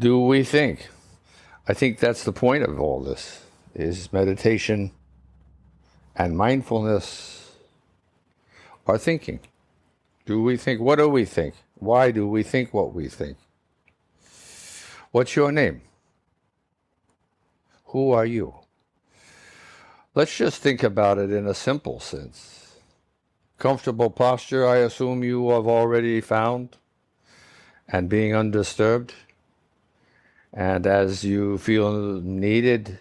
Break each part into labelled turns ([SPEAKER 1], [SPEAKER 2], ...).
[SPEAKER 1] Do we think? I think that's the point of all this, is meditation and mindfulness are thinking. Do we think? What do we think? Why do we think what we think? What's your name? Who are you? Let's just think about it in a simple sense. Comfortable posture, I assume you have already found, and being undisturbed. And as you feel needed,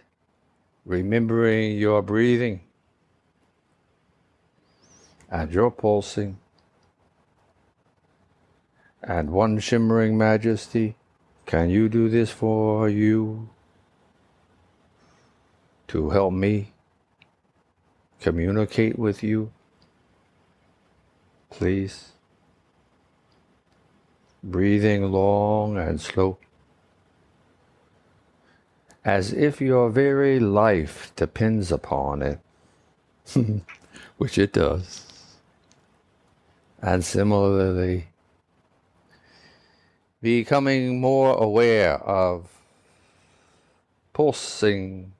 [SPEAKER 1] remembering your breathing and your pulsing and one shimmering majesty. Can you do this for you? To help me communicate with you? Please. Breathing long and slow, as if your very life depends upon it, which it does. And similarly, becoming more aware of pulsing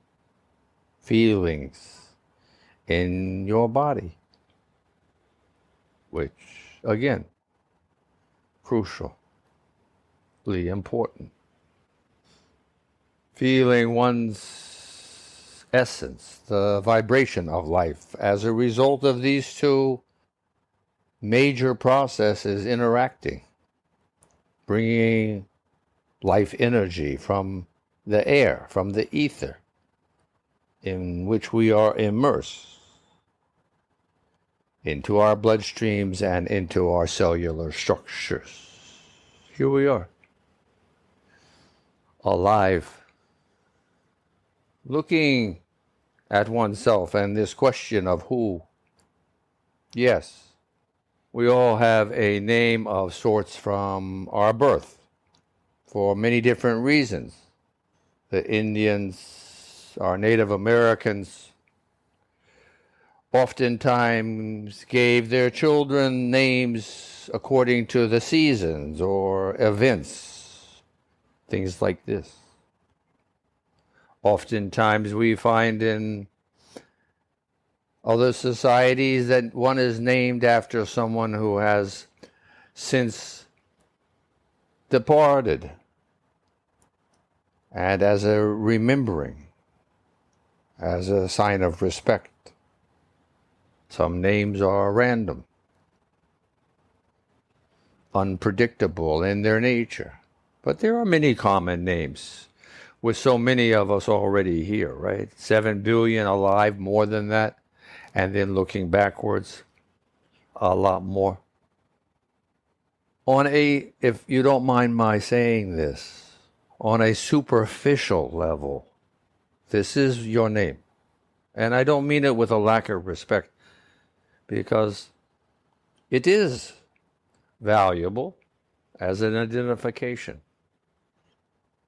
[SPEAKER 1] feelings in your body, which, again, crucially important. Feeling one's essence, the vibration of life, as a result of these two major processes interacting, bringing life energy from the air, from the ether in which we are immersed, into our bloodstreams and into our cellular structures. Here we are, alive, looking at oneself and this question of who. Yes, we all have a name of sorts from our birth for many different reasons. The Indians, our Native Americans, oftentimes gave their children names according to the seasons or events, things like this. Oftentimes we find in other societies that one is named after someone who has since departed, and as a remembering, as a sign of respect. Some names are random, unpredictable in their nature, but there are many common names, with so many of us already here, right? 7 billion alive, more than that. And then looking backwards, a lot more. On a, if you don't mind my saying this, on a superficial level, this is your name. And I don't mean it with a lack of respect, because it is valuable as an identification.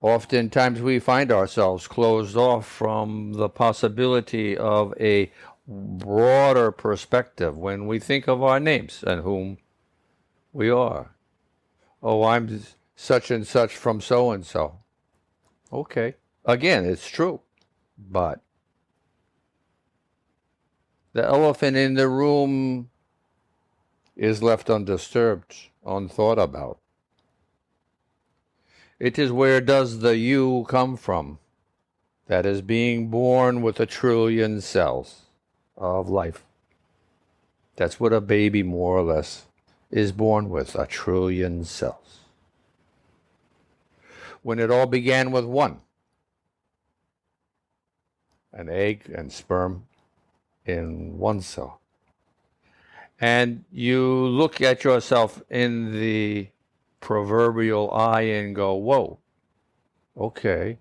[SPEAKER 1] Oftentimes we find ourselves closed off from the possibility of a broader perspective when we think of our names and whom we are. Oh, I'm such and such from so and so. Okay. Again, it's true. But the elephant in the room is left undisturbed, unthought about. It is where does the you come from that is being born with 1 trillion cells of life. That's what a baby more or less is born with, 1 trillion cells. When it all began with one, an egg and sperm in one cell. And you look at yourself in the proverbial eye and go, whoa, okay,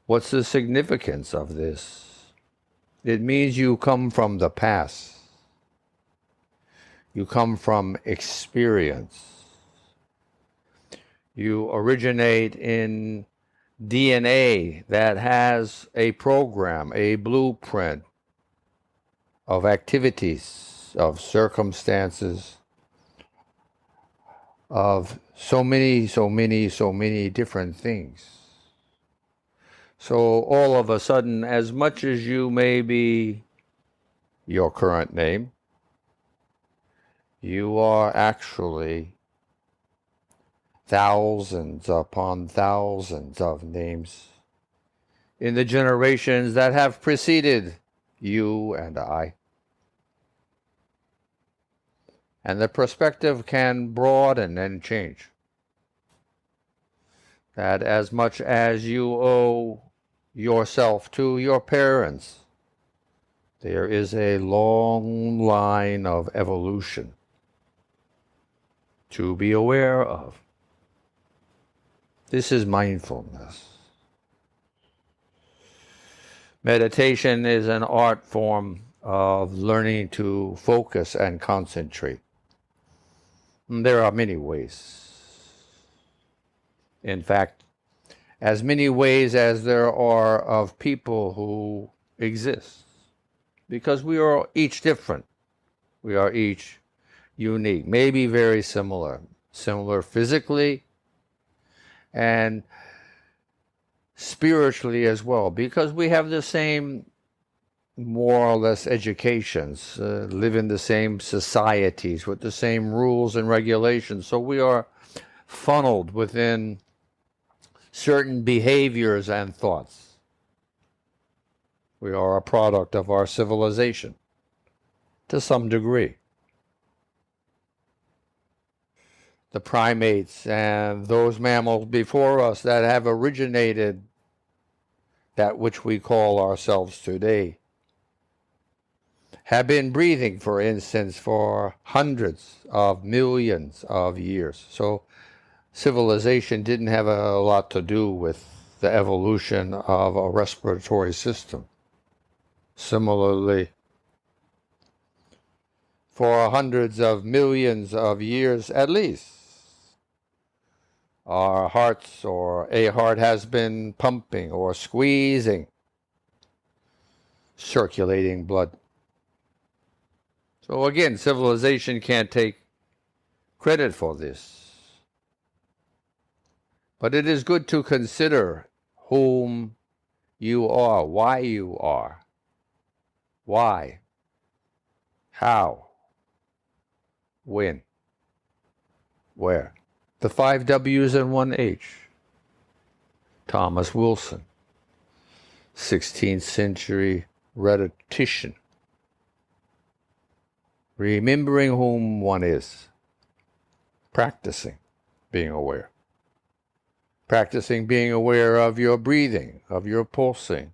[SPEAKER 1] what's the significance of this? It means you come from the past. You come from experience. You originate in DNA that has a program, a blueprint of activities, of circumstances, of so many different things. So all of a sudden, as much as you may be your current name, you are actually thousands upon thousands of names in the generations that have preceded you and I. And the perspective can broaden and change. That as much as you owe yourself to your parents, there is a long line of evolution to be aware of. This is mindfulness. Meditation is an art form of learning to focus and concentrate. There are many ways. In fact, as many ways as there are of people who exist. Because we are each different. We are each unique, maybe very similar. Similar physically and spiritually as well, because we have the same more or less educations, live in the same societies with the same rules and regulations. So we are funneled within certain behaviors and thoughts. We are a product of our civilization to some degree. The primates and those mammals before us that have originated that which we call ourselves today have been breathing, for instance, for hundreds of millions of years. So civilization didn't have a lot to do with the evolution of a respiratory system. Similarly, for hundreds of millions of years at least, our hearts or a heart has been pumping or squeezing, circulating blood. So again, civilization can't take credit for this. But it is good to consider whom you are, why you are. Why? How? When? Where? The 5 W's and 1 H. Thomas Wilson, 16th century rhetorician. Remembering whom one is. Practicing being aware. Practicing being aware of your breathing, of your pulsing,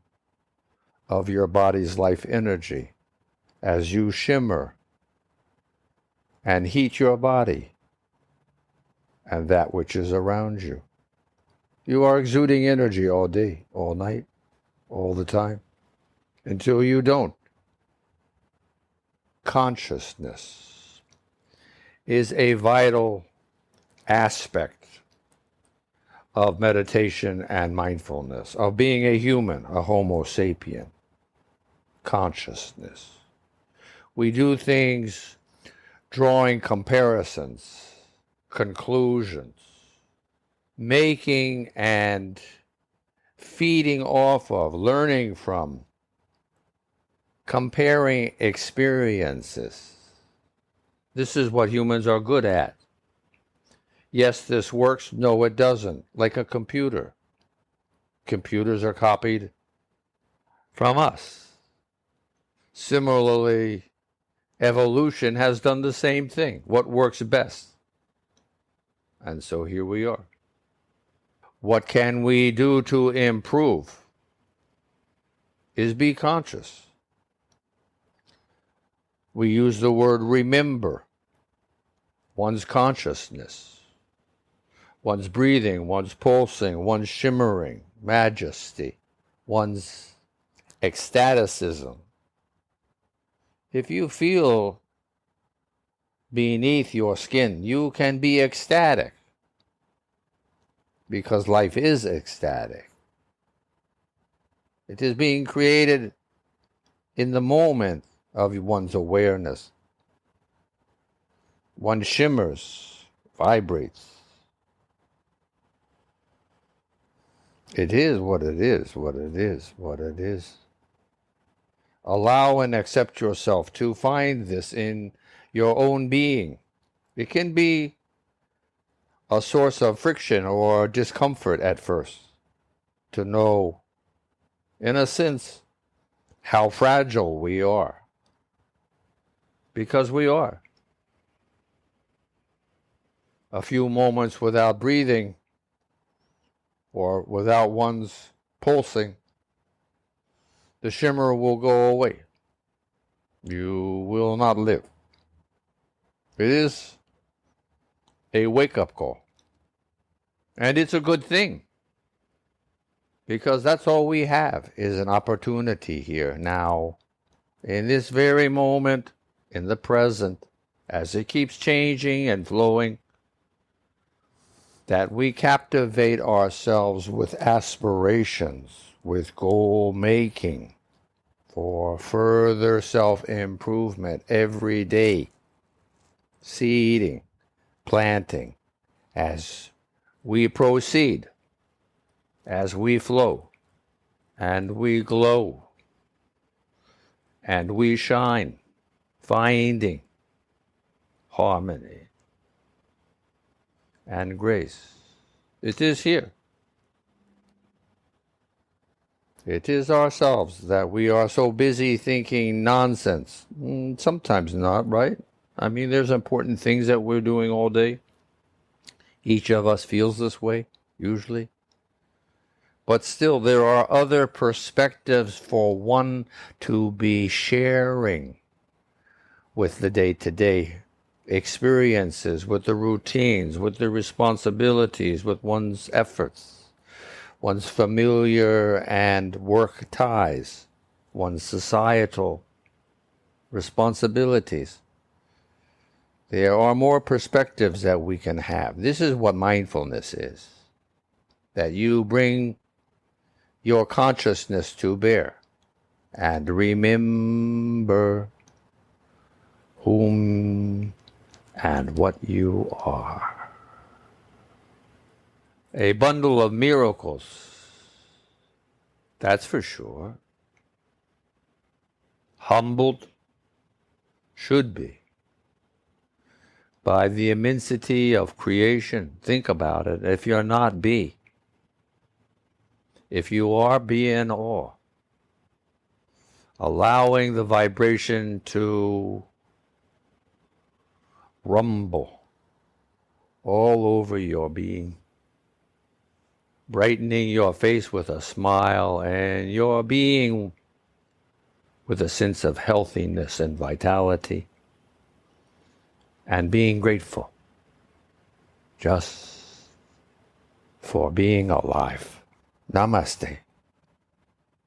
[SPEAKER 1] of your body's life energy as you shimmer and heat your body and that which is around you. You are exuding energy all day, all night, all the time, until you don't. Consciousness is a vital aspect of meditation and mindfulness, of being a human, a Homo sapien. Consciousness. We do things drawing comparisons, conclusions, making and feeding off of, learning from, comparing experiences. This is what humans are good at. Yes, this works. No, it doesn't. Like a computer. Computers are copied from us. Similarly, evolution has done the same thing. What works best? And so here we are. What can we do to improve? Is be conscious. We use the word remember. One's consciousness. One's breathing, one's pulsing, one's shimmering, majesty, one's ecstaticism. If you feel beneath your skin, you can be ecstatic because life is ecstatic. It is being created in the moment of one's awareness. One shimmers vibrates. It is what it is, what it is, what it is. Allow and accept yourself to find this in your own being. It can be a source of friction or discomfort at first to know, in a sense, how fragile we are. Because we are. A few moments without breathing or without one's pulsing, the shimmer will go away. You will not live. It is a wake-up call. And it's a good thing. Because that's all we have is an opportunity here now, in this very moment, in the present, as it keeps changing and flowing, that we captivate ourselves with aspirations, with goal-making for further self-improvement every day, seeding, planting, as we proceed, as we flow, and we glow, and we shine, finding harmony and grace. It is here. It is ourselves that we are so busy thinking nonsense. Sometimes not, right? I mean, there's important things that we're doing all day. Each of us feels this way, usually. But still, there are other perspectives for one to be sharing with the day-to-day experiences, with the routines, with the responsibilities, with one's efforts, one's familiar and work ties, one's societal responsibilities. There are more perspectives that we can have. This is what mindfulness is. That you bring your consciousness to bear and remember whom and what you are. A bundle of miracles, that's for sure. Humbled, should be, by the immensity of creation. Think about it. If you're not, be. If you are, be in awe. Allowing the vibration to rumble all over your being. Brightening your face with a smile and your being with a sense of healthiness and vitality. And being grateful just for being alive. Namaste.